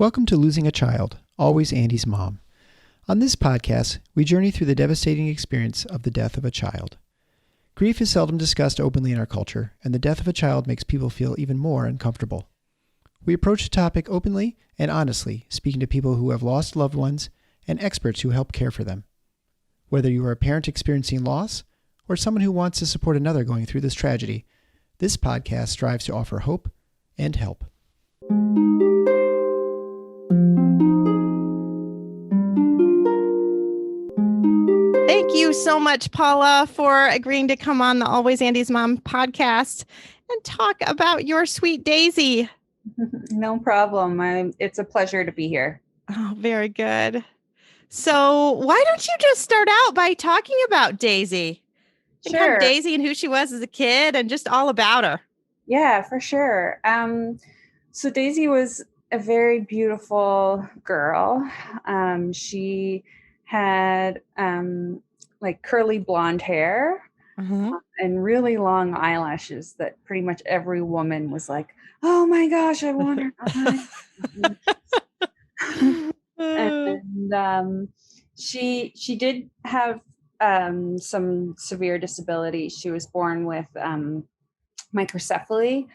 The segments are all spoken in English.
Welcome to Losing a Child, Always Andy's Mom. On this podcast, we journey through the devastating experience of the death of a child. Grief is seldom discussed openly in our culture, and the death of a child makes people feel even more uncomfortable. We approach the topic openly and honestly, speaking to people who have lost loved ones and experts who help care for them. Whether you are a parent experiencing loss or someone who wants to support another going through this tragedy, this podcast strives to offer hope and help. Thank you so much, Paula, for agreeing to come on the Always Andy's Mom podcast and talk about your sweet Daisy. No problem. It's a pleasure to be here. Oh, very good. So why don't you just start out by talking about Daisy? Sure. Kind of Daisy and who she was as a kid and just all about her. Yeah, for sure. So Daisy was a very beautiful girl. She had like curly blonde hair and really long eyelashes that pretty much every woman was like, oh my gosh, I want her. And she did have some severe disability. She was born with microcephaly.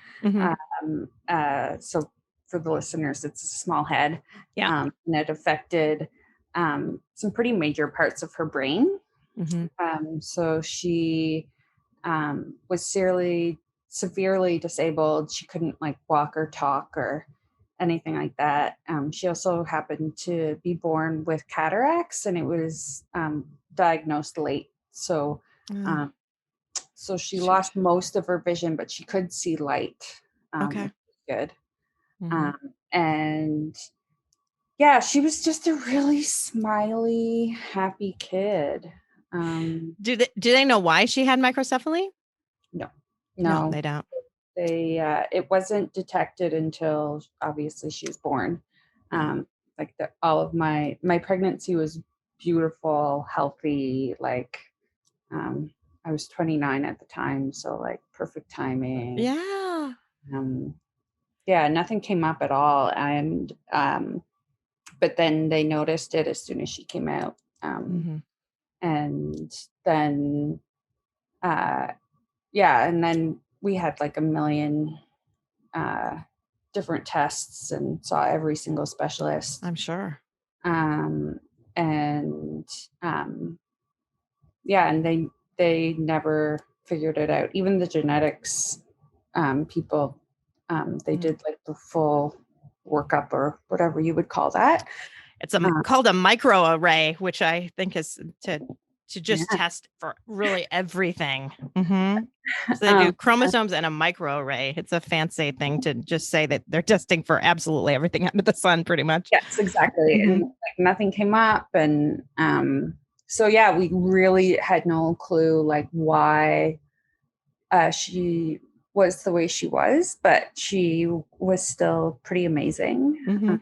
So for the listeners, it's a small head. Yeah. And it affected some pretty major parts of her brain. So she was severely disabled. She couldn't like walk or talk or anything like that. She also happened to be born with cataracts, and it was diagnosed late. So so she lost most of her vision, but she could see light. Okay. Good. And yeah, she was just a really smiley, happy kid. Do they know why she had microcephaly? No, they don't. It wasn't detected until obviously she was born. All of my pregnancy was beautiful, healthy. Like, I was 29 at the time, so like perfect timing. Yeah. Yeah, nothing came up at all, and but then they noticed it as soon as she came out, and then and then we had like a million different tests and saw every single specialist. I'm sure. And they never figured it out. Even the genetics people, they did like the full workup or whatever you would call that. It's called a microarray, which I think is to just test for really everything. So they do chromosomes and a microarray. It's a fancy thing to just say that they're testing for absolutely everything under the sun, pretty much. Yes, exactly. And like, nothing came up. And so, yeah, we really had no clue like why she was the way she was, but she was still pretty amazing.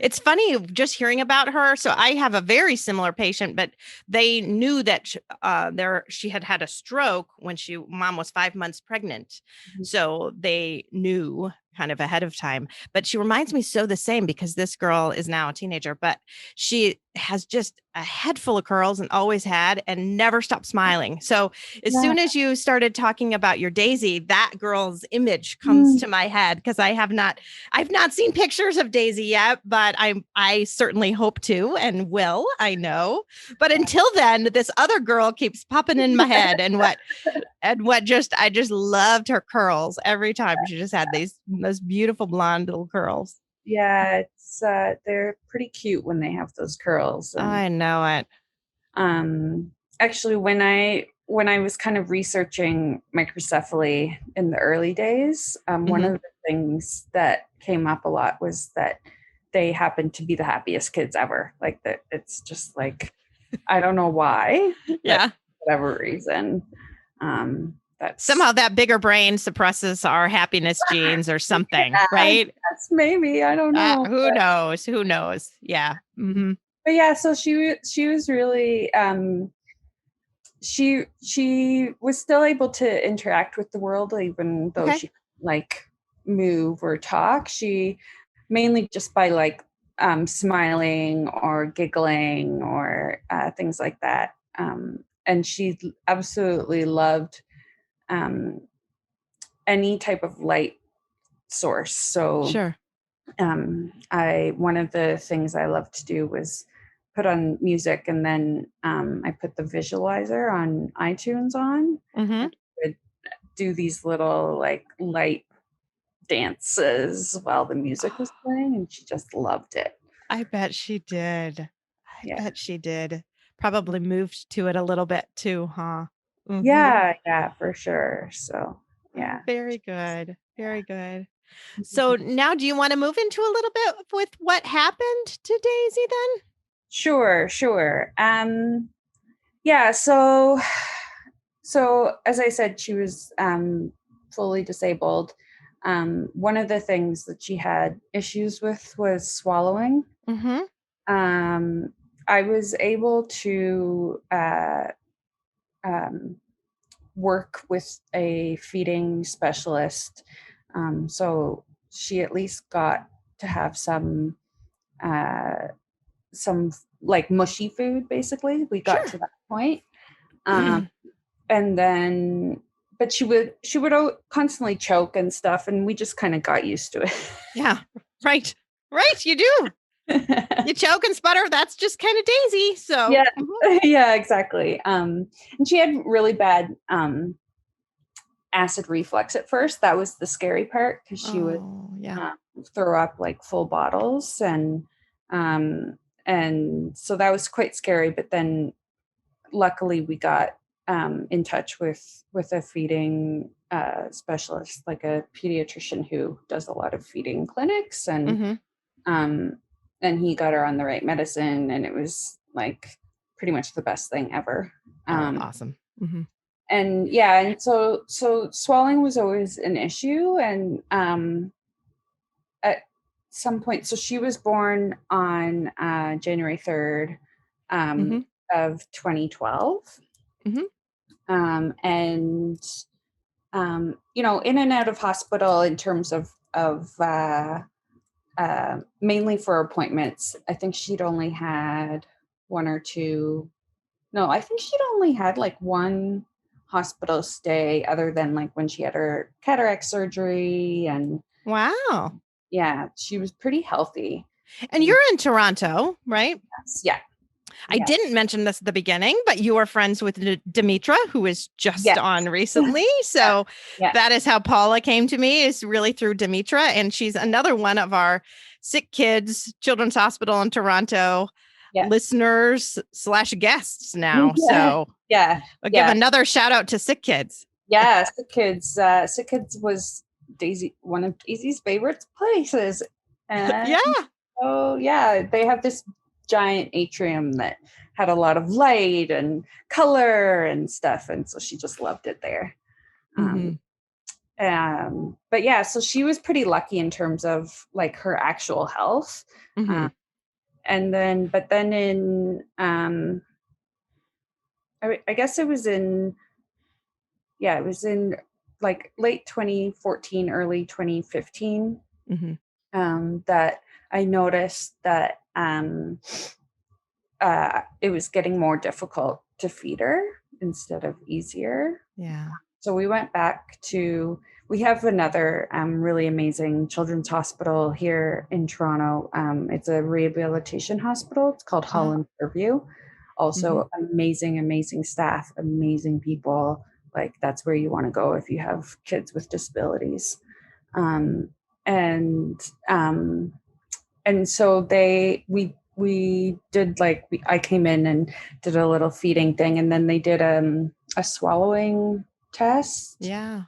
It's funny just hearing about her. So I have a very similar patient, but they knew that she had had a stroke when mom was 5 months pregnant. So they knew kind of ahead of time, but she reminds me so the same because this girl is now a teenager, but she has just a head full of curls and always had, and never stopped smiling. So as soon as you started talking about your Daisy, that girl's image comes to my head because I've not seen pictures of Daisy yet, but I certainly hope to and will, I know. But until then, this other girl keeps popping in my head I just loved her curls every time. She just had those beautiful blonde little curls. Yeah, it's they're pretty cute when they have those curls. I know it. Actually, when I was kind of researching microcephaly in the early days, one of the things that came up a lot was that they happened to be the happiest kids ever. Like that, it's just like, I don't know why. Yeah. For whatever reason. Somehow that bigger brain suppresses our happiness genes or something, right? Yes, maybe. I don't know. Who knows? Yeah. But yeah, so she was really she was still able to interact with the world even though she couldn't like move or talk. She mainly just by like smiling or giggling or things like that. And she absolutely loved any type of light source. So Sure. one of the things I loved to do was put on music, and then I put the visualizer on iTunes on, and would do these little like light dances while the music was playing, and she just loved it. I bet she did. I Yeah. bet she did. Probably moved to it a little bit too, huh? Yeah, for sure. So, yeah. Very good. Very good. So now do you want to move into a little bit with what happened to Daisy then? Sure. Yeah, so as I said, she was fully disabled. One of the things that she had issues with was swallowing. I was able to work with a feeding specialist, so she at least got to have some like mushy food. Basically, we got to that point. And then, but she would constantly choke and stuff, and we just kind of got used to it. Yeah, right, you do. You choke and sputter, that's just kind of Daisy. So yeah, exactly. And she had really bad acid reflux at first. That was the scary part, because she would throw up like full bottles, and so that was quite scary. But then luckily we got in touch with a feeding specialist, like a pediatrician who does a lot of feeding clinics, and he got her on the right medicine, and it was like pretty much the best thing ever. Awesome. And yeah, and so swallowing was always an issue, and at some point, so she was born on January 3rd of 2012. And you know, in and out of hospital in terms of mainly for appointments. I think she'd only had one or two. No, I think she'd only had like one hospital stay, other than like when she had her cataract surgery. And wow. Yeah, she was pretty healthy. And you're in Toronto, right? Yeah. I didn't mention this at the beginning, but you are friends with Demetra, who is just on recently. So that is how Paula came to me, is really through Demetra. And she's another one of our Sick Kids Children's Hospital in Toronto listeners / guests now. So I'll give another shout out to Sick Kids. Yeah, Sick Kids. Sick Kids was one of Daisy's favorite places. And they have this giant atrium that had a lot of light and color and stuff, and so she just loved it there. But yeah, so she was pretty lucky in terms of like her actual health. And then in I guess it was in like late 2014, early 2015 that I noticed that it was getting more difficult to feed her instead of easier. Yeah. So we went back to, we have another really amazing children's hospital here in Toronto. It's a rehabilitation hospital. It's called Holland Fairview. Also amazing staff, amazing people. Like that's where you want to go if you have kids with disabilities. And so we did I came in and did a little feeding thing, and then they did a swallowing test. Where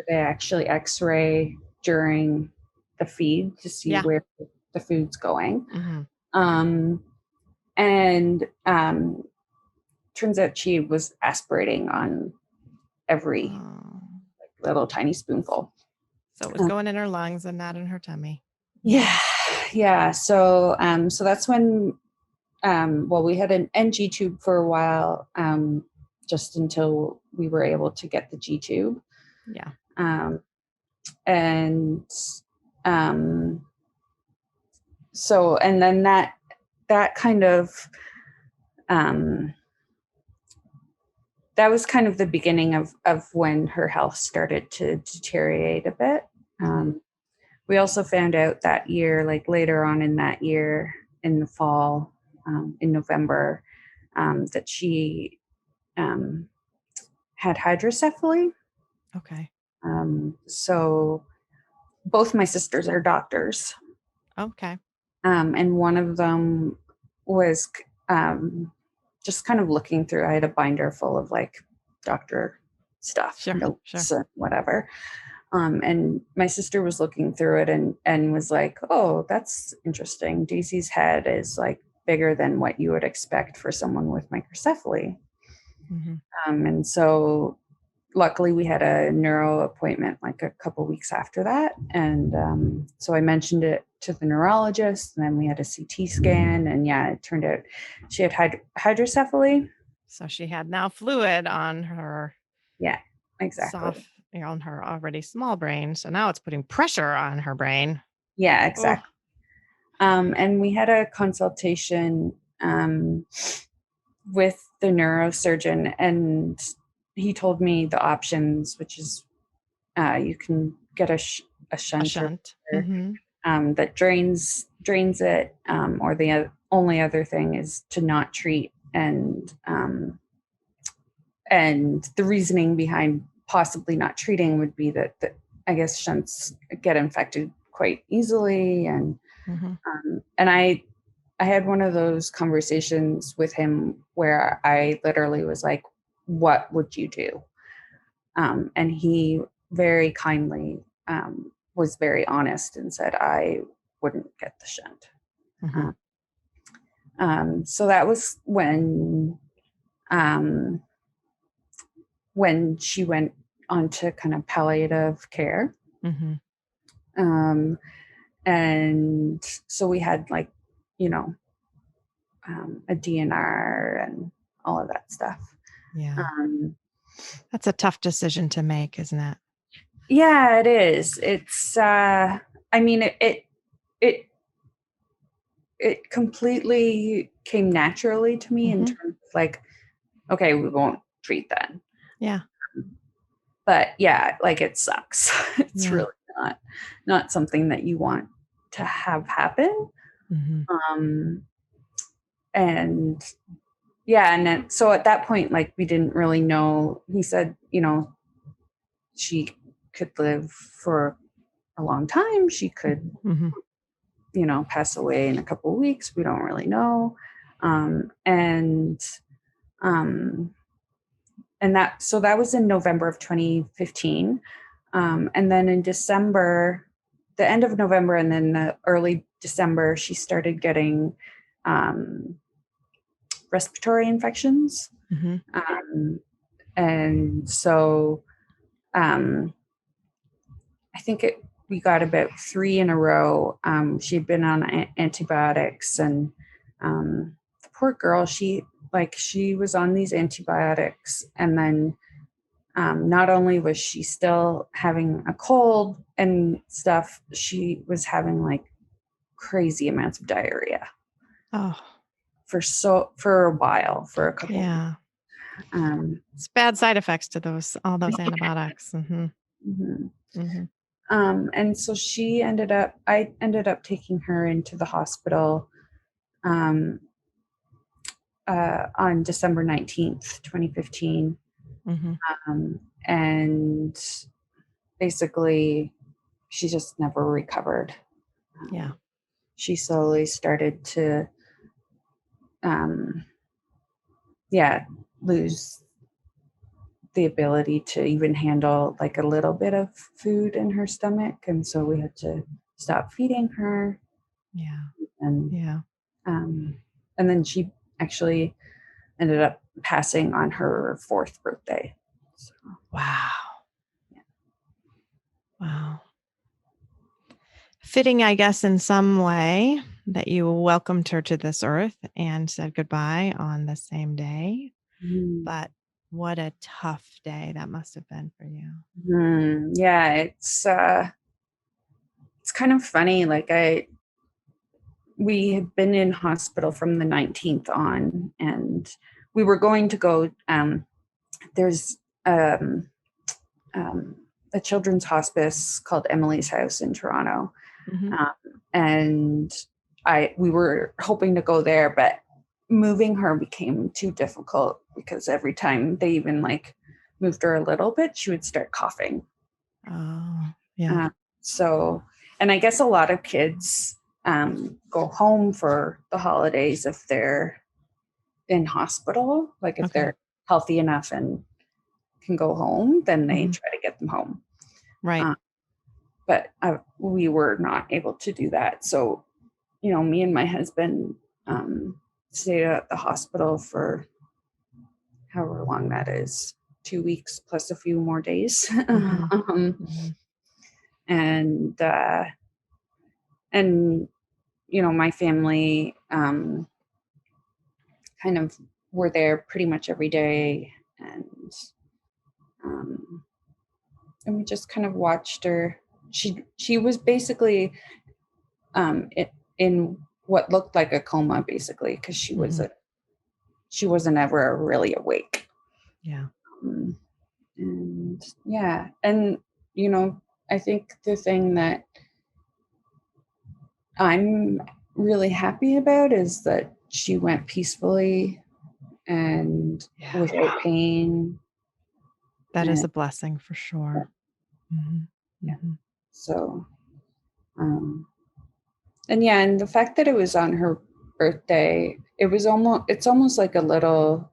they actually x-ray during the feed to see where the food's going. And turns out she was aspirating on every little tiny spoonful. So it was going in her lungs and not in her tummy. Yeah. So that's when we had an NG tube for a while, just until we were able to get the G tube. so, and then that kind of, that was kind of the beginning of when her health started to deteriorate a bit. We also found out that year, like later on in that year, in the fall, in November, that she had hydrocephaly. Okay. So both my sisters are doctors. Okay. And one of them was just kind of looking through. I had a binder full of like doctor stuff, notes and whatever. And my sister was looking through it and was like, "Oh, that's interesting. Daisy's head is like bigger than what you would expect for someone with microcephaly." And so luckily we had a neuro appointment like a couple weeks after that. And so I mentioned it to the neurologist, and then we had a CT scan, and yeah, it turned out she had hydrocephaly. So she had now fluid on her exactly on her already small brain. So now it's putting pressure on her brain. Yeah, exactly. And we had a consultation with the neurosurgeon, and he told me the options, which is you can get a shunt. That drains it, or the only other thing is to not treat. And the reasoning behind possibly not treating would be that I guess shunts get infected quite easily, and I had one of those conversations with him where I literally was like, "What would you do?" And he very kindly was very honest and said, "I wouldn't get the shunt." So that was when she went on to kind of palliative care. And so we had like, a DNR and all of that stuff. Yeah. That's a tough decision to make, isn't it? Yeah, it is. It's, I mean, it completely came naturally to me in terms of like, okay, we won't treat then. Yeah. But yeah, like it sucks. It's really not something that you want to have happen. And yeah, and then so at that point, like we didn't really know. He said, she could live for a long time. She could, pass away in a couple of weeks. We don't really know. And that was in November of 2015. And then in December, the end of November and then the early December, she started getting respiratory infections. And so I think we got about 3 in a row. She'd been on antibiotics, and the poor girl, she was on these antibiotics, and then not only was she still having a cold and stuff, she was having like crazy amounts of diarrhea. For a while, for a couple of weeks. It's bad side effects to all those antibiotics. And so I ended up taking her into the hospital on December 19th, 2015. And basically she just never recovered. She slowly started to lose the ability to even handle like a little bit of food in her stomach, and so we had to stop feeding her. And then she actually ended up passing on her 4th birthday. So. Wow. Fitting, I guess, in some way that you welcomed her to this earth and said goodbye on the same day. But what a tough day that must have been for you. Yeah, it's kind of funny. Like we had been in hospital from the 19th on, and we were going to go. There's a children's hospice called Emily's House in Toronto, and we were hoping to go there, but moving her became too difficult because every time they even like moved her a little bit, she would start coughing. Oh, yeah. So, and I guess a lot of kids go home for the holidays if they're in hospital, like if they're healthy enough and can go home, then they try to get them home. Right. But we were not able to do that. So, me and my husband stayed at the hospital for however long that is, 2 weeks plus a few more days. And my family kind of were there pretty much every day, and we just kind of watched her. She was basically in what looked like a coma, basically, because she wasn't ever really awake. Yeah. And yeah, and I think the thing that I'm really happy about is that she went peacefully and without pain. That is a blessing for sure. So, and the fact that it was on her birthday, it's almost like a little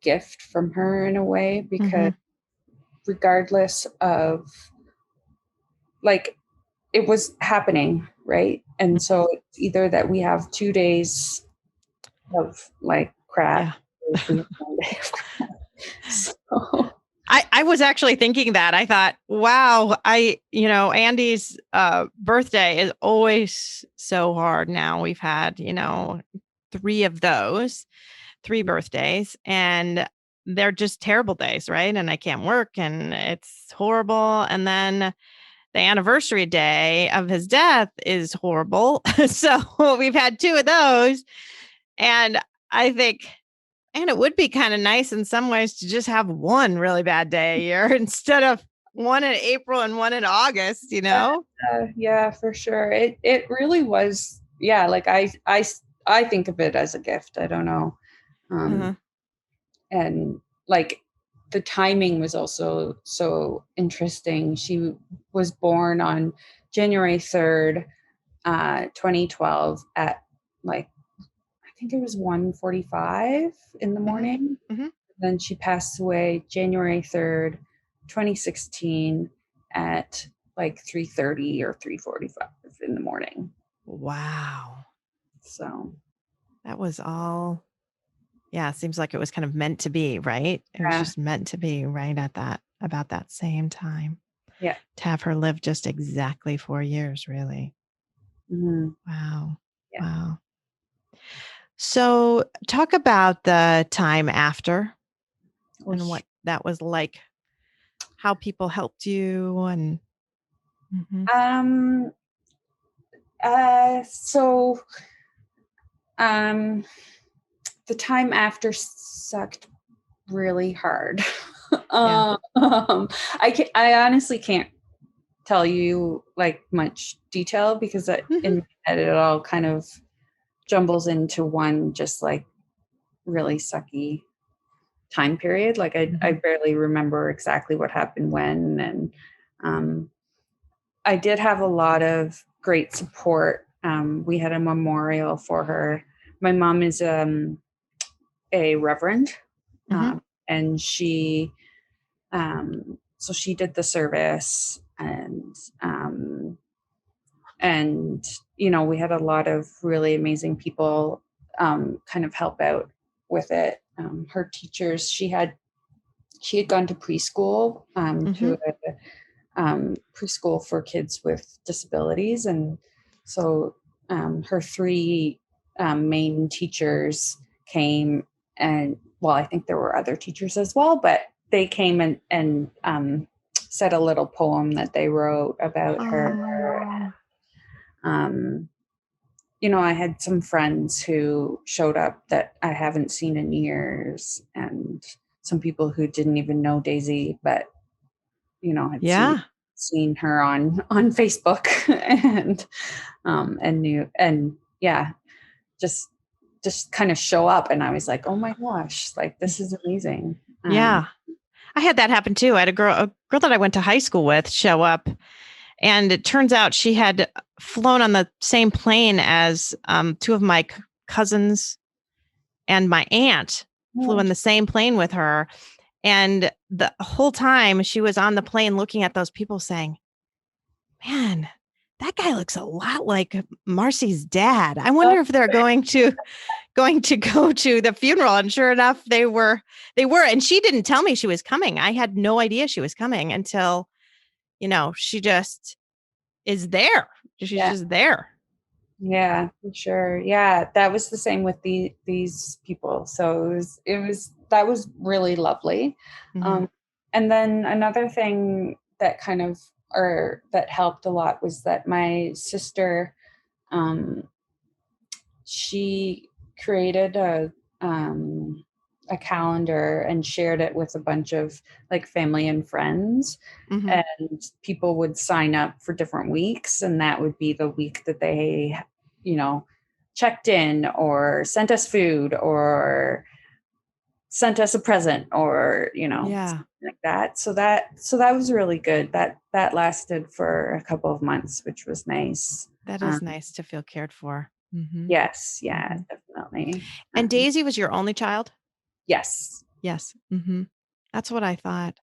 gift from her in a way, because regardless of, like, it was happening, right? And so it's either that we have 2 days of like crap, or we have 1 day of crap. So I was actually thinking that. I thought, wow, Andy's birthday is always so hard now. We've had, 3 of those, 3 birthdays, and they're just terrible days, right? And I can't work and it's horrible. And then the anniversary day of his death is horrible. So we've had 2 of those. And I think, and it would be kind of nice in some ways to just have one really bad day a year instead of one in April and one in August, Yeah, for sure. It really was. Yeah. Like I think of it as a gift. I don't know. And like the timing was also so interesting. She was born on January 3rd, 2012 at like, I think it was 1:45 in the morning. Then she passed away January 3rd, 2016 at like 3:30 or 3:45 in the morning. Wow. So that was all. Yeah, it seems like it was kind of meant to be, right? It was just meant to be right at about that same time. Yeah. To have her live just exactly 4 years, really. Wow. Yeah. Wow. So talk about the time after and what that was like, how people helped you and. So the time after sucked really hard. I honestly can't tell you like much detail because in my head it all kind of jumbles into one just like really sucky time period. Like I barely remember exactly what happened when, and I did have a lot of great support. We had a memorial for her. My mom is a reverend, and she so she did the service, and we had a lot of really amazing people kind of help out with it. Her teachers, she had gone to preschool, to a preschool for kids with disabilities, and so her 3 main teachers came, and I think there were other teachers as well, but they came and said a little poem that they wrote about her. I had some friends who showed up that I haven't seen in years, and some people who didn't even know Daisy, but had Yeah. seen her on Facebook and knew, and yeah, just kind of show up, and I was like, oh my gosh, like this is amazing. Yeah. I had that happen too. I had a girl that I went to high school with show up, and it turns out she had flown on the same plane as two of my cousins, and my aunt flew on the same plane with her. And the whole time she was on the plane looking at those people saying, man, that guy looks a lot like Marcy's dad. I wonder if they're going to go to the funeral. And sure enough, they were. And she didn't tell me she was coming. I had no idea she was coming until, she just is there. She's just there. Yeah, for sure. Yeah, that was the same with these people. So that was really lovely. Mhm. And then another thing that that helped a lot was that my sister, she created a calendar and shared it with a bunch of like family and friends, Mhm. and people would sign up for different weeks, and that would be the week that they checked in or sent us food or sent us a present or Yeah. something like that. So that was really good. That lasted for a couple of months, which was nice. That is nice to feel cared for. Mhm. Yes, yeah, Mhm. definitely. And Daisy was your only child? Yes. Yes. Mhm. That's what I thought.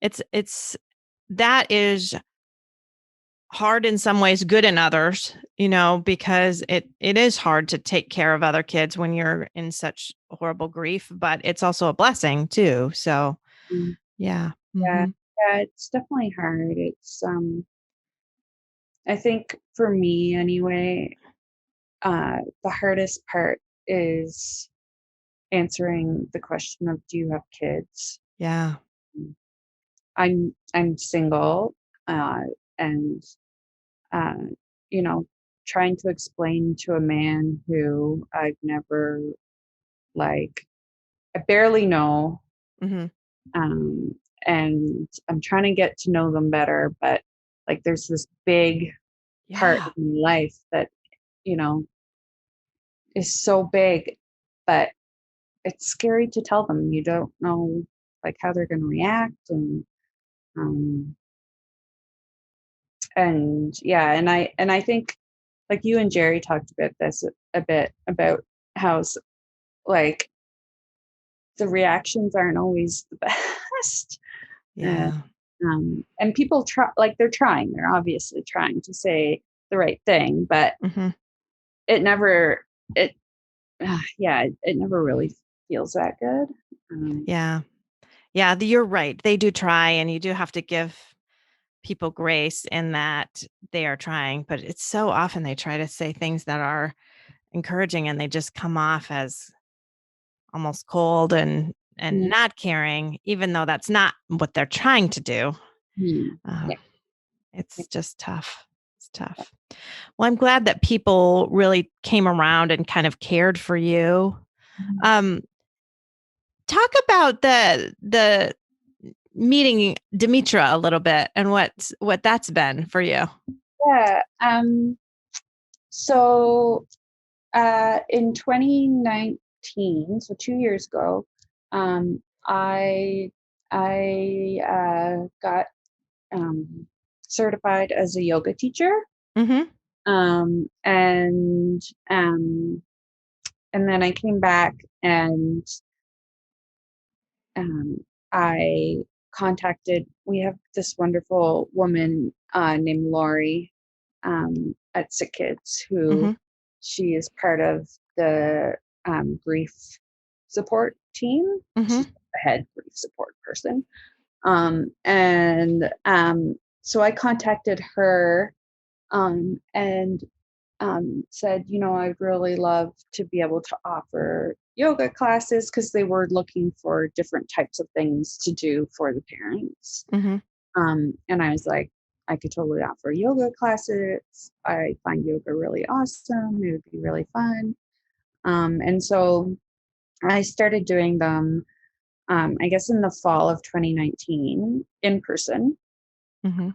It's that is hard in some ways, good in others, because it is hard to take care of other kids when you're in such horrible grief, but it's also a blessing too. So, Mm, yeah. yeah, Mhm. yeah, it's definitely hard. It's I think for me anyway, the hardest part is answering the question of, do you have kids? Yeah. I'm single, and uh, you know, trying to explain to a man who I've never, like, I barely know, Mhm. um, and I'm trying to get to know them better, but like there's this big part Yeah. of my life that you know is so big, but it's scary to tell them. You don't know like how they're going to react, um and yeah, and I think like you and Jerry talked about this a bit about how like the reactions aren't always the best. uh, Yeah. and people try, like they're obviously trying to say the right thing, but Mhm. it never it yeah, it never really feels that good. Yeah. Yeah, you're right. They do try, and you do have to give people grace in that they are trying, but it's so often they try to say things that are encouraging, and they just come off as almost cold and Mhm. not caring, even though that's not what they're trying to do. Mhm. Uh, Yeah. it's just tough. It's tough. Well, I'm glad that people really came around and kind of cared for you. Mhm. Um, talk about the meeting Demetra a little bit and what that's been for you. Yeah. So in 2019, so 2 years ago, I got um, certified as a yoga teacher, Mhm. um, and um, and then I came back, and um, I contacted. We have this wonderful woman named Lori at Sick Kids, who Mhm. she is part of the grief support team. She's Mhm. the head grief support person. And so I contacted her, and said, I'd really love to be able to offer yoga classes, because they were looking for different types of things to do for the parents. Mhm. And I was like, I could totally offer yoga classes. I find yoga really awesome. It would be really fun. And so I started doing them, I guess, in the fall of 2019 in person, Mm-hmm.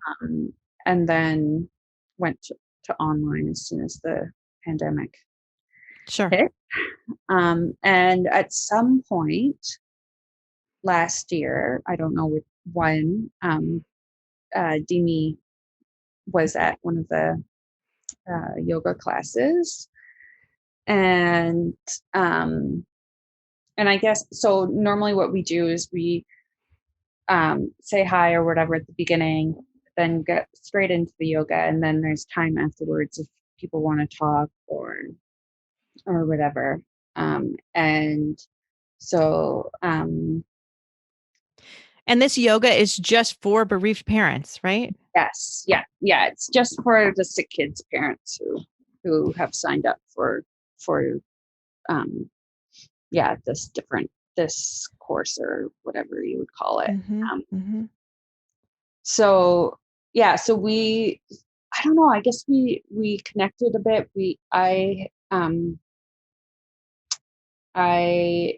and then went to online as soon as the pandemic Sure. hit. And at some point last year, I don't know when, Demi was at one of the yoga classes, and I guess so. Normally, what we do is we say hi or whatever at the beginning, then get straight into the yoga, and then there's time afterwards if people want to talk or whatever. And so And this yoga is just for bereaved parents, right? yes, yeah, it's just for the sick kids' parents who have signed up for um, yeah, this course or whatever you would call it. Mm-hmm. Um, Mm-hmm. so yeah, so I don't know, I guess we connected a bit. I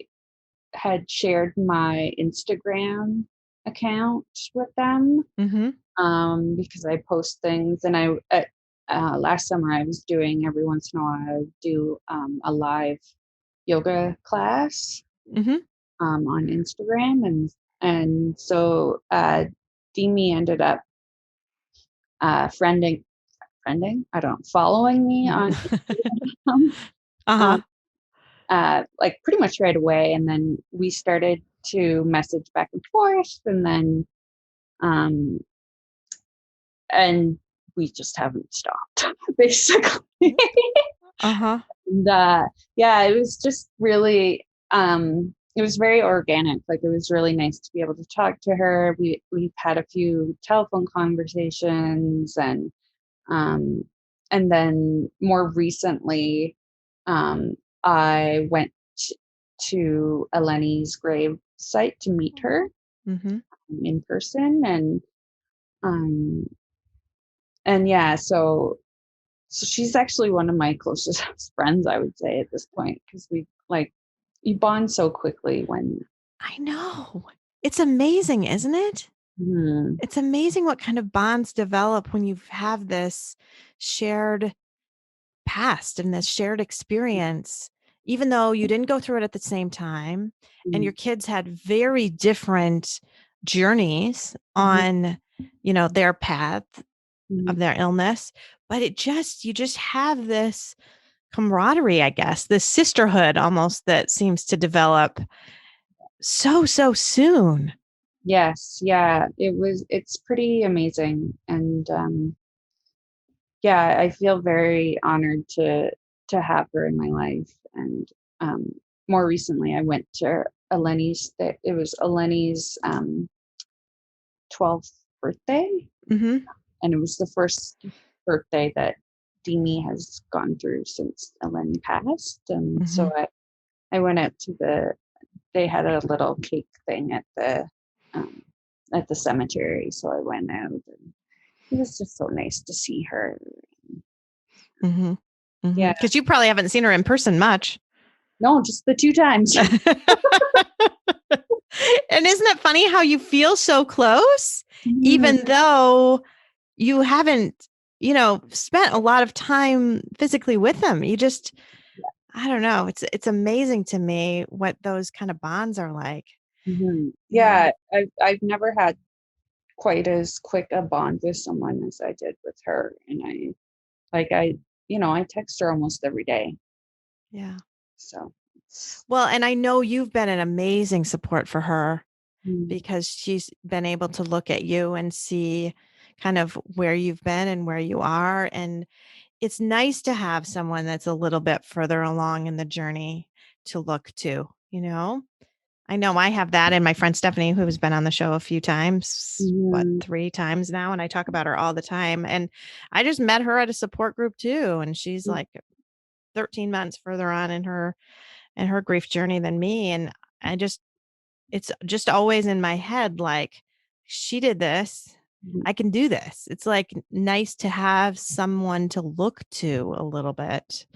had shared my Instagram account with them, Mm-hmm. because I post things, and last summer I was doing, every once in a while I would do a live yoga class Mm-hmm. on Instagram, and so Demi ended up friending, I don't know, following me on Instagram, Uh-huh. um, like pretty much right away, and then we started to message back and forth, and then um, and we just haven't stopped, basically. Uh-huh. And yeah, it was just really it was very organic. Like, it was really nice to be able to talk to her. We've had a few telephone conversations, um and then more recently, I went to Eleni's grave site to meet her Mm-hmm. in person, um and yeah, so she's actually one of my closest friends, I would say, at this point, because we, like, you bond so quickly when I know. It's amazing, isn't it? Mhm. It's amazing what kind of bonds develop when you have this shared past and this shared experience, even though you didn't go through it at the same time and Mhm. your kids had very different journeys Mhm. on, their path of Mhm. their illness, but you just have this camaraderie, I guess, this sisterhood almost that seems to develop so soon. Yes, yeah, it's pretty amazing, and yeah, I feel very honored to have her in my life, and um, more recently, I went to it was Eleni's 12th birthday, Mhm. and it was the first birthday that Demi has gone through since Eleni passed, and so Mhm. I went out to they had a little cake thing um, at the cemetery, so I went out, and it was just so nice to see her. Mhm. Mhm. Yeah, Because you probably haven't seen her in person much. no, just the 2 times. And isn't it funny how you feel so close, Mm, even though you haven't, spent a lot of time physically with them? You just, I don't know. It's amazing to me what those kind of bonds are like. mhm. Yeah. Yeah, I've never had quite as quick a bond with someone as I did with her, and I text her almost every day, Yeah. so it's Well, and I know you've been an amazing support for her mm, because she's been able to look at you and see kind of where you've been and where you are. And it's nice to have someone that's a little bit further along in the journey to look to. I know I have that and my friend Stephanie, who's been on the show a few times, mhm, 3 times now, and I talk about her all the time. And I just met her at a support group too, and she's mm, like 13 months further on in her grief journey than me. And I just it's just always in my head like she did this. I can do this. It's like nice to have someone to look to a little bit.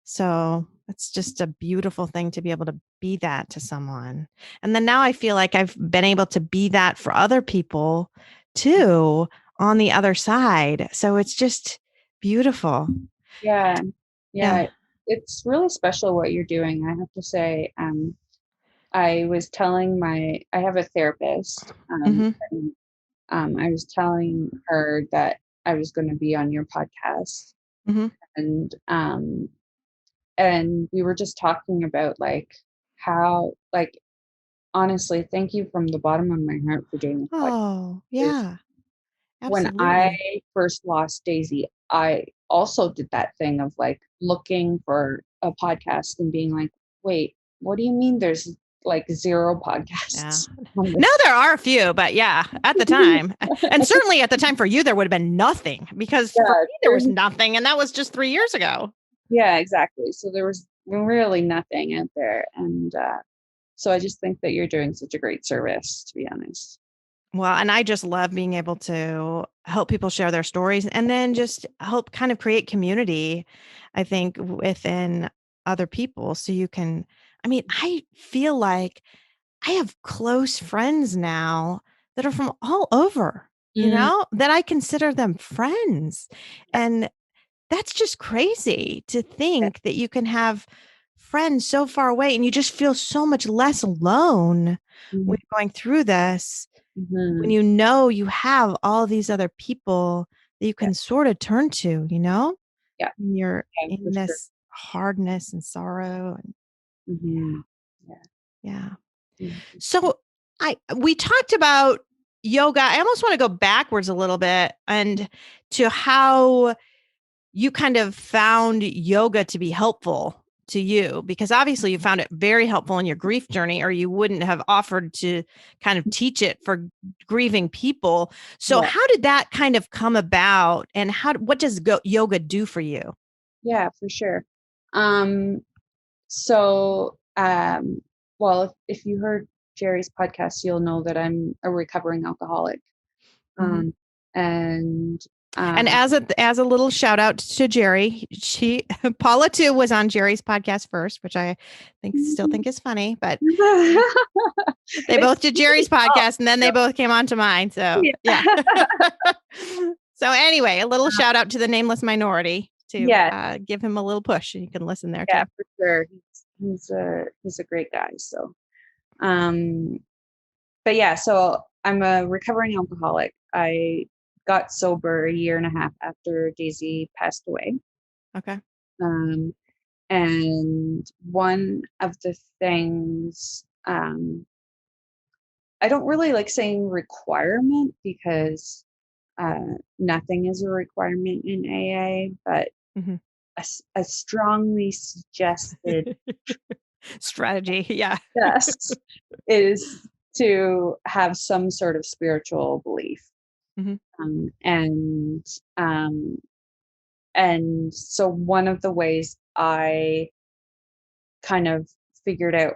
So it's just a beautiful thing to be able to be that to someone. And then now I feel like I've been able to be that for other people too on the other side. So it's just beautiful. Yeah. Yeah. Yeah. It's really special what you're doing. I have to say, I was telling I have a therapist, Hmm. and, I was telling her that I was going to be on your podcast, Hmm. and and we were just talking about like how, like, honestly, thank you from the bottom of my heart for doing this Oh, podcast. yeah, When I absolutely. first lost Daisy, I also did that thing of like looking for a podcast and being like, wait, what do you mean there's like zero Yeah. podcasts on No, this? there are a few, but yeah, at the time, and certainly at the time for you, there would have been nothing because for Yeah, me, there was nothing. And that was just 3 years ago. yeah, exactly. So there was really nothing out there. And so I just think that you're doing such a great service, to be honest. Well, and I just love being able to help people share their stories and then just help kind of create community, I think, within other people. So you can, I mean, I feel like I have close friends now that are from all over, Mm, that I consider them friends. And that's just crazy to yeah. think that you can have friends so far away and you just feel so much less alone when Mhm, you're going through this, when mhm, you have all these other people that you yeah, can sort of turn to, yeah, when you're yeah, for in sure. this hardness and sorrow. And Mhm, yeah, yeah. mm, So we talked about yoga. I almost want to go backwards a little bit and to how you kind of found yoga to be helpful to you, because obviously you found it very helpful in your grief journey, or you wouldn't have offered to kind of teach it for grieving people. So yeah, how did that kind of come about, and what does yoga do for you? yeah, for sure. Um, so, well, if you heard Jerry's podcast, you'll know that I'm a recovering alcoholic. Mhm. Um, and And um, as a little shout out to Jerry, she Paula too was on Jerry's podcast first, which I still think is funny, but they it's both did Jerry's podcast and then they both came on to mine. So, yeah. yeah. So, anyway, a little shout out to the nameless minority to Yeah, give him a little push. You can listen there too. yeah, for sure. He's a great guy. So, um, but yeah, so I'm a recovering alcoholic. I got sober a year and a half after Daisy passed away. Okay. Um, and one of the things, I don't really like saying requirement because nothing is a requirement in AA, but Mhm. a strongly suggested Strategy. Yeah. test is to have some sort of spiritual belief. Mhm. Um, and um, and so one of the ways I kind of figured out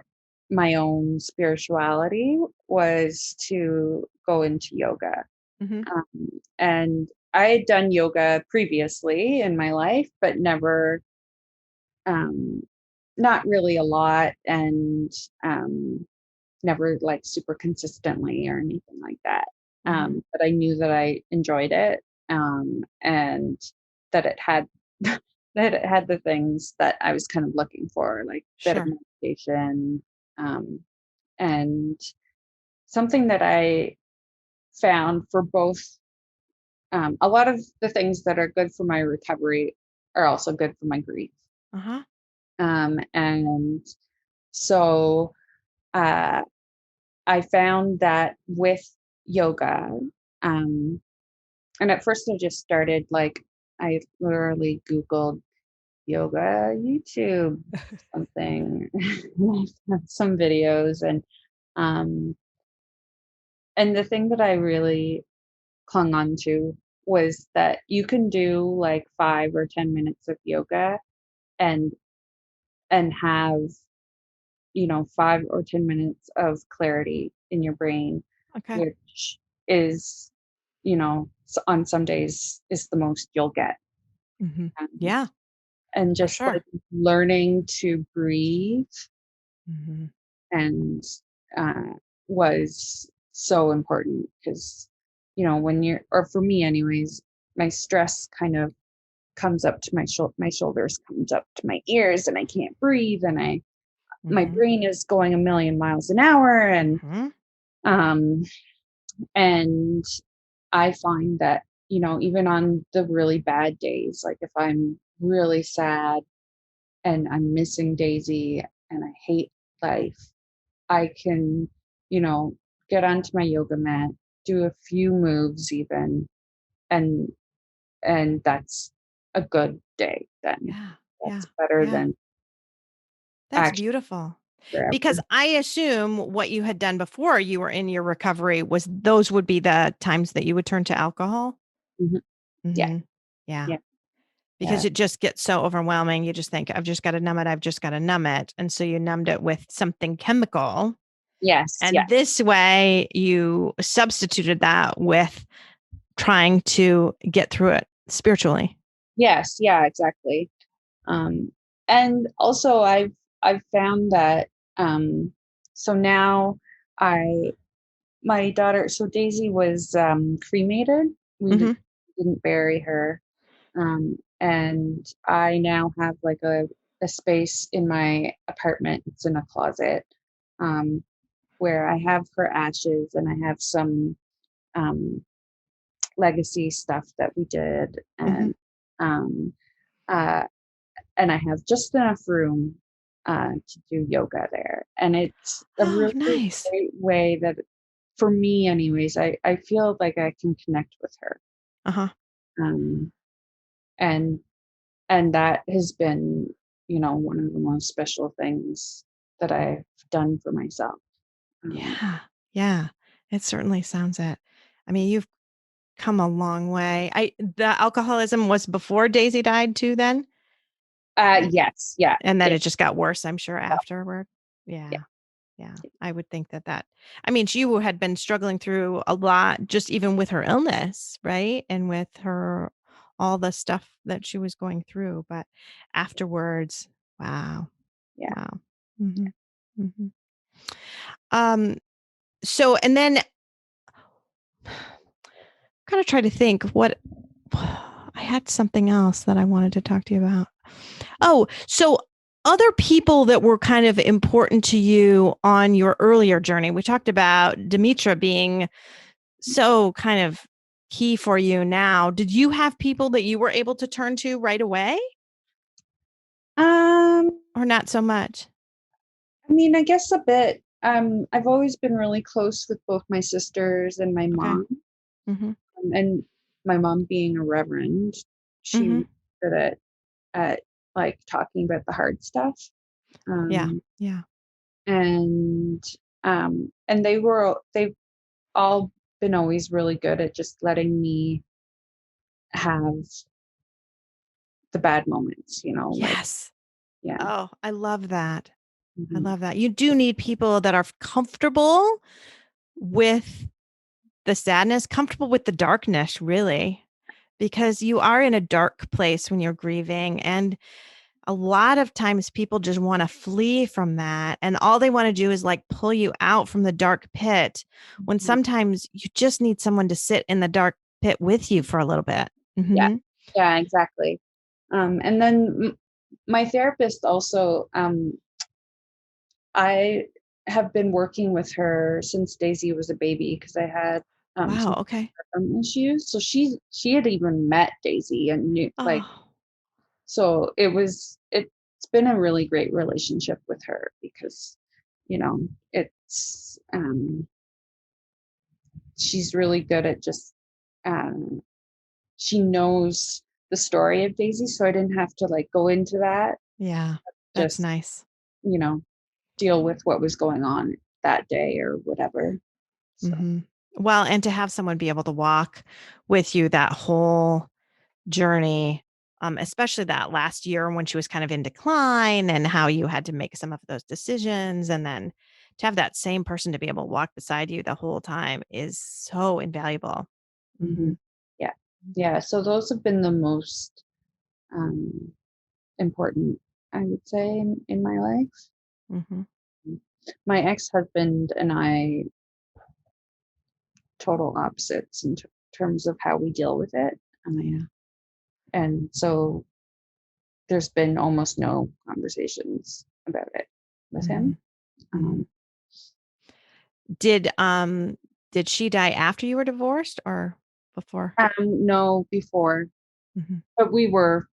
my own spirituality was to go into yoga. Mhm. And I had done yoga previously in my life, but never, um, not really a lot, and um, never like super consistently or anything like that. Mhm. But I knew that I enjoyed it, and that it had that it had the things that I was kind of looking for, like bit of Sure. meditation, um, and something that I found for both. A lot of the things that are good for my recovery are also good for my grief. Uh-huh. And so uh, I found that with yoga, um, and at first I just started like, I literally Googled yoga, YouTube, something, some videos, um, and the thing that I really clung on to was that you can do like 5 or 10 minutes of yoga and have 5 or 10 minutes of clarity in your brain, Okay. which is on some days is the most you'll get. Mm-hmm. Um, Yeah, and for just sure. like learning to breathe Mm-hmm. and was so important because when you're, or for me anyways, my stress kind of comes up to my shoulders, comes up to my ears, and I can't breathe, and my Mm-hmm. brain is going a million miles an hour, Mm-hmm. um and I find that even on the really bad days, like if I'm really sad and I'm missing Daisy and I hate life, I can, you know, get onto my yoga mat, do a few moves even, and that's a good day then. Yeah, yeah, That's better yeah. than That's actually beautiful. Because forever. I assume what you had done before you were in your recovery was those would be the times that you would turn to alcohol. Mhm. Yeah, Mm-hmm. Yeah. yeah, Because yeah. it just gets so overwhelming. You just think, I've just got to numb it. I've just got to numb it. And so you numbed it with something chemical. Yes, And yeah. this way you substituted that with trying to get through it spiritually. Yes, yeah, exactly. Um, and also I've found that so now I my daughter, so Daisy was cremated. We Mm-hmm. didn't bury her. And I now have like a space in my apartment. It's in a closet, um, where I have her ashes and I have some um, legacy stuff that we did, Mm-hmm. um, uh, and I have just enough room to do yoga there. And it's a Oh, really nice. great way that, for me, anyways, I feel like I can connect with her. Uh-huh. Um, and and that has been, one of the most special things that I've done for myself. Um, Yeah. Yeah. It certainly sounds it. I mean, you've come a long way. The alcoholism was before Daisy died too then? yes, yeah, And then yeah, it just got worse, I'm sure, afterward. yeah, Yeah. Yeah. I would think that I mean, she had been struggling through a lot just even with her illness, right? And with her all the stuff that she was going through, but afterwards, wow. yeah. Wow. Mhm. Mhm. Um so and then kind of try to think what I had something else that I wanted to talk to you about. Oh, so other people that were kind of important to you on your earlier journey. We talked about Demetra being so kind of key for you now. Did you have people that you were able to turn to right away Um, or not so much? I mean, I guess a bit. I've always been really close with both my sisters and my Okay. mom. Mhm. And my mom being a reverend, she Mhm. was good at like talking about the hard stuff. Yeah. Um, Yeah. and they've all been always really good at just letting me have the bad moments, like, Yes. yeah. Oh, I love that. I Mhm. love that. You do need people that are comfortable with the sadness, comfortable with the darkness, really, because you are in a dark place when you're grieving. And a lot of times people just want to flee from that. And all they want to do is like pull you out from the dark pit when Mhm. sometimes you just need someone to sit in the dark pit with you for a little bit. Yeah, Hmm. yeah, exactly. And then my therapist also, I have been working with her since Daisy was a baby because I had Wow. some Okay. issues. So she had even met Daisy and knew, like, Oh, so it's been a really great relationship with her because it's she's really good at just um she knows the story of Daisy, so I didn't have to like go into that. yeah. That's Just, nice. you know, deal with what was going on that day or whatever. So Hmm. Well, and to have someone be able to walk with you that whole journey, especially that last year when she was kind of in decline and how you had to make some of those decisions. And then to have that same person to be able to walk beside you the whole time is so invaluable. Mm-hmm. Yeah. So those have been the most important, I would say, in my life. Mm-hmm. My ex-husband and I, total opposites in terms of how we deal with it. And so there's been almost no conversations about it with him. Did she die after you were divorced or before? No, before, but we were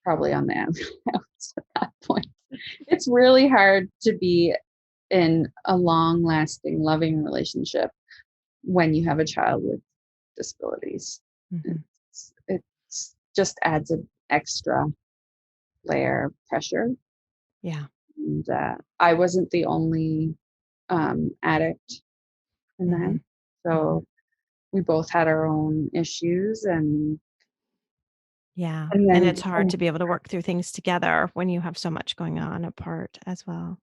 probably on the outs at that point. It's really hard to be in a long-lasting, loving relationship when you have a child with disabilities. It's just adds an extra layer of pressure. Yeah. And I wasn't the only addict in that. So we both had our own issues, and and it's hard to be able to work through things together when you have so much going on apart as well.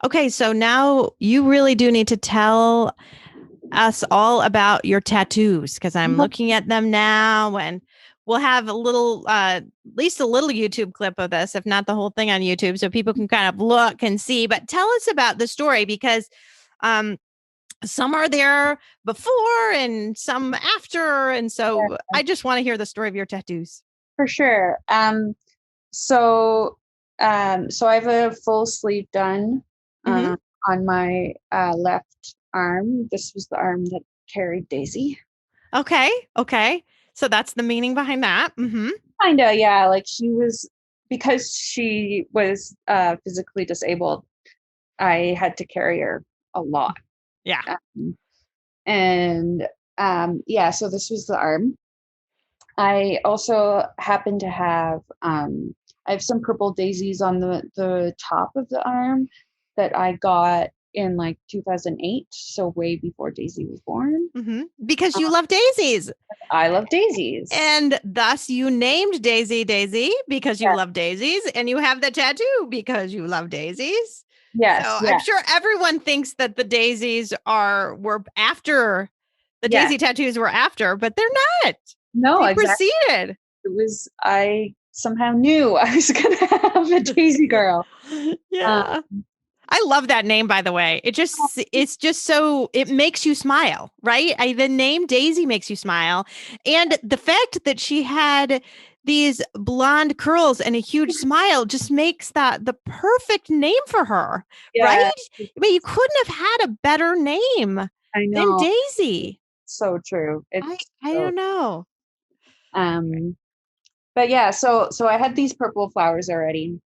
Okay, so now you really do need to tell us all about your tattoos, because I'm looking at them now, and we'll have a little, at least a little YouTube clip of this, if not the whole thing on YouTube, so people can kind of look and see. But tell us about the story, because some are there before and some after. And so I just want to hear the story of your tattoos. For sure. So I have a full sleeve done on my left arm. This was the arm that carried Daisy. Okay. So that's the meaning behind that. Kinda, yeah. Like because she was physically disabled, I had to carry her a lot. Yeah. So this was the arm. I also happen to have I have some purple daisies on the top of the arm that I got in like 2008, so way before Daisy was born. Because you love daisies. I love daisies. And thus you named Daisy because you love daisies, and you have the tattoo because you love daisies. Yes. So I'm sure everyone thinks that the daisies were after, the daisy tattoos were after, but they're not. No, they exactly. Preceded. I somehow knew I was going to have a Daisy girl. Yeah. I love that name, by the way. It's just so, it makes you smile, right? The name Daisy makes you smile. And the fact that she had these blonde curls and a huge smile just makes that the perfect name for her, right? I mean, you couldn't have had a better name than Daisy. So true. I don't know. But yeah, so I had these purple flowers already.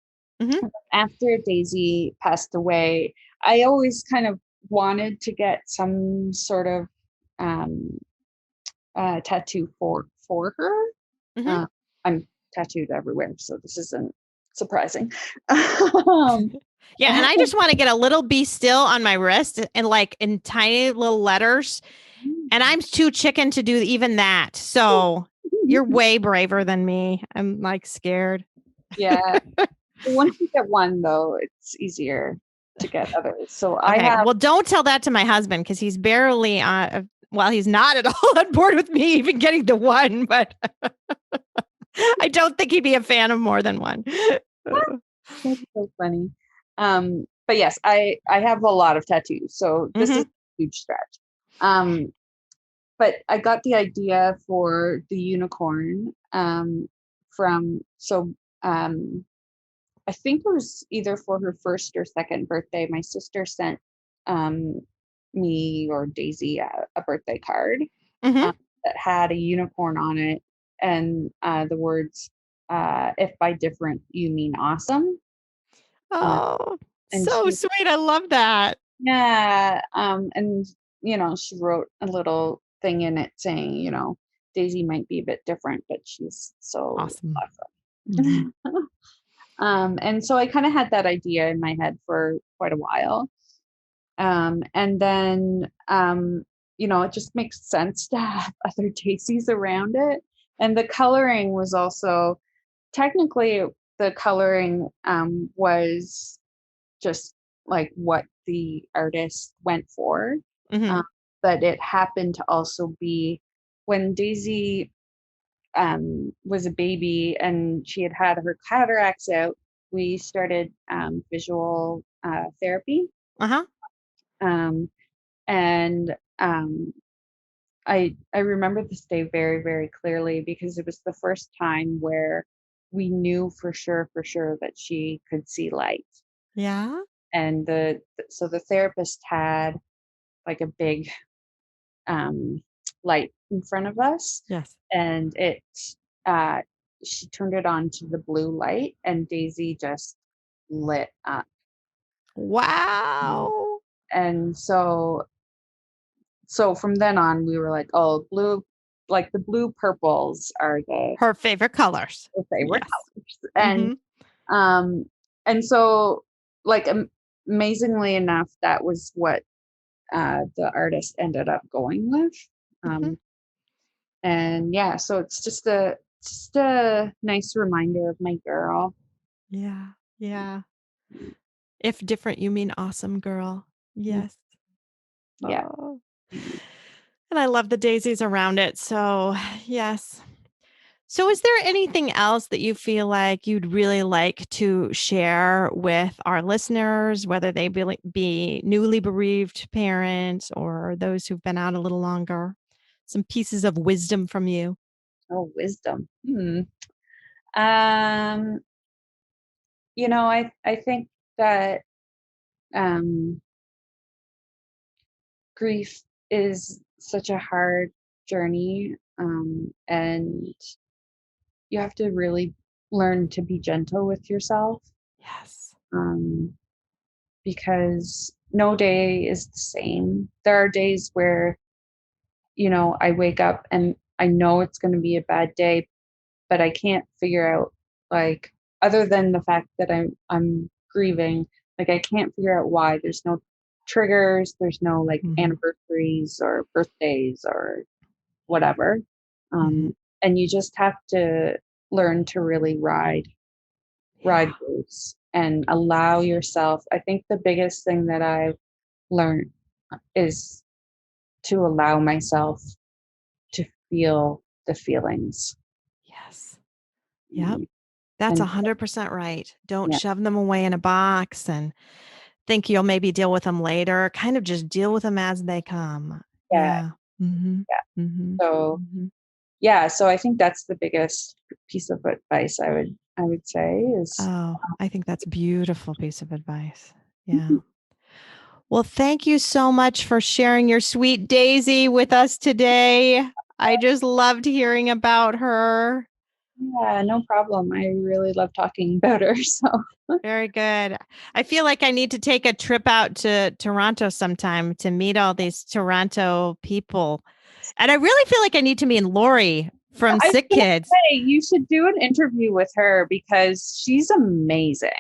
After Daisy passed away, I always kind of wanted to get some sort of tattoo for her. I'm tattooed everywhere, so this isn't surprising. Yeah, and I just want to get a little "Be Still" on my wrist, and like in tiny little letters. And I'm too chicken to do even that. So you're way braver than me. I'm like scared. Yeah. Once you get one, though, it's easier to get others. So well, don't tell that to my husband, because he's barely he's not at all on board with me even getting the one, but I don't think he'd be a fan of more than one. That's so funny. But yes, I have a lot of tattoos, so this is a huge stretch. But I got the idea for the unicorn I think it was either for her first or second birthday. My sister sent me or Daisy a birthday card that had a unicorn on it, and the words, "If by different you mean awesome." Oh, so sweet. I love that. Yeah. And she wrote a little thing in it saying, Daisy might be a bit different, but she's so awesome. And so I kind of had that idea in my head for quite a while. And then, it just makes sense to have other daisies around it. And the coloring was also, technically, the coloring was just like what the artist went for. but it happened to also be when Daisy was a baby and she had her cataracts out. We started visual therapy, Uh-huh. and I remember this day very, very clearly because it was the first time where we knew for sure that she could see light. Yeah. And so the therapist had like a big light in front of us, Yes. and uh, she turned it on to the blue light, and Daisy just lit up. Wow. And so from then on, we were like, oh, blue, like the blue purples are Her favorite colors. the favorite Yes. colors. Um and so like amazingly enough, that was what the artist ended up going with. Mhm. And yeah, so it's just a nice reminder of my girl. Yeah. Yeah. If different, you mean awesome girl. Mm, Yes. yeah. Oh. And I love the daisies around it. So, yes. So, is there anything else that you feel like you'd really like to share with our listeners, whether they be newly bereaved parents or those who've been out a little longer? Some pieces of wisdom from you. Oh, wisdom. Um I think that um grief is such a hard journey, and you have to really learn to be gentle with yourself, Yes. um, because no day is the same. There are days where, I wake up and I know it's going to be a bad day, but I can't figure out, like, other than the fact that I'm grieving, like I can't figure out why. There's no triggers, there's no like Mhm. anniversaries or birthdays or whatever. Mhm. And you just have to learn to really ride Yeah. waves and allow yourself. I think the biggest thing that I've learned is to allow myself to feel the feelings. Yes. Yep. Mm, That's and 100% right. Don't yeah, shove them away in a box and think you'll maybe deal with them later. Kind of just deal with them as they come. yeah, Yeah. Mhm. yeah. Mhm. So Mhm. yeah, so I think that's the biggest piece of advice I would say is Oh, I think that's a beautiful piece of advice. Yeah. Well, thank you so much for sharing your sweet Daisy with us today. I just loved hearing about her. yeah, no problem. I really love talking about her. So Very good. I feel like I need to take a trip out to Toronto sometime to meet all these Toronto people. And I really feel like I need to meet Lori from I was Sick gonna Kids. say you should do an interview with her because she's amazing.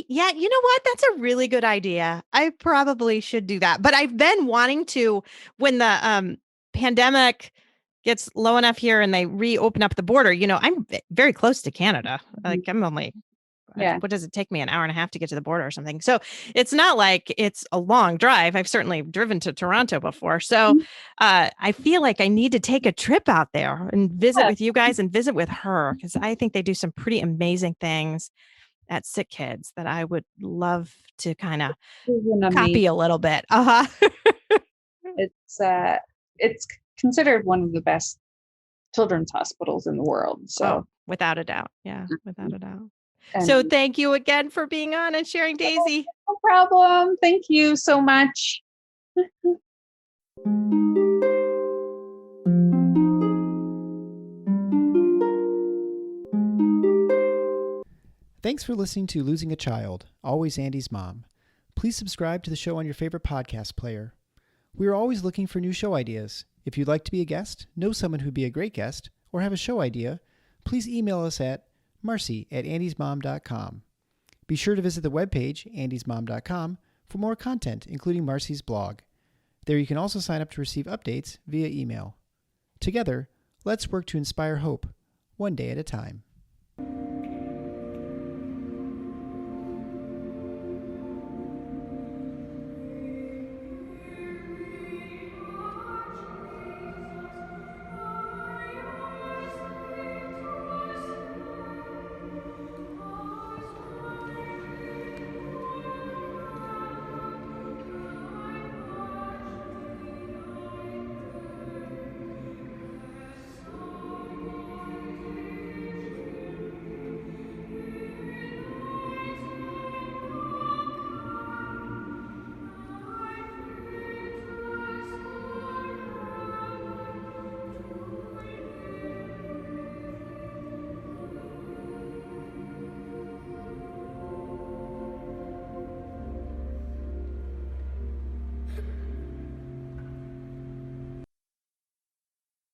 Yeah, you know what? That's a really good idea. I probably should do that. But I've been wanting to when the pandemic gets low enough here and they reopen up the border, I'm very close to Canada. Mhm. Like I'm only Yeah. what does it take me, an hour and a half to get to the border or something? So it's not like it's a long drive. I've certainly driven to Toronto before. So Mhm. I feel like I need to take a trip out there and visit Yeah, with you guys and visit with her because I think they do some pretty amazing things at Sick Kids that I would love to kind of she's an amazing. copy a little bit. Uh-huh. It's considered one of the best children's hospitals in the world. Oh, So without a doubt. Yeah, without a doubt. So and thank you again for being on and sharing Daisy. no problem. Thank you so much. Thanks for listening to Losing a Child, Always Andy's Mom. Please subscribe to the show on your favorite podcast player. We are always looking for new show ideas. If you'd like to be a guest, know someone who'd be a great guest, or have a show idea, please email us at marcy@andysmom.com. Be sure to visit the webpage, andysmom.com, for more content, including Marcy's blog. There you can also sign up to receive updates via email. Together, let's work to inspire hope, one day at a time.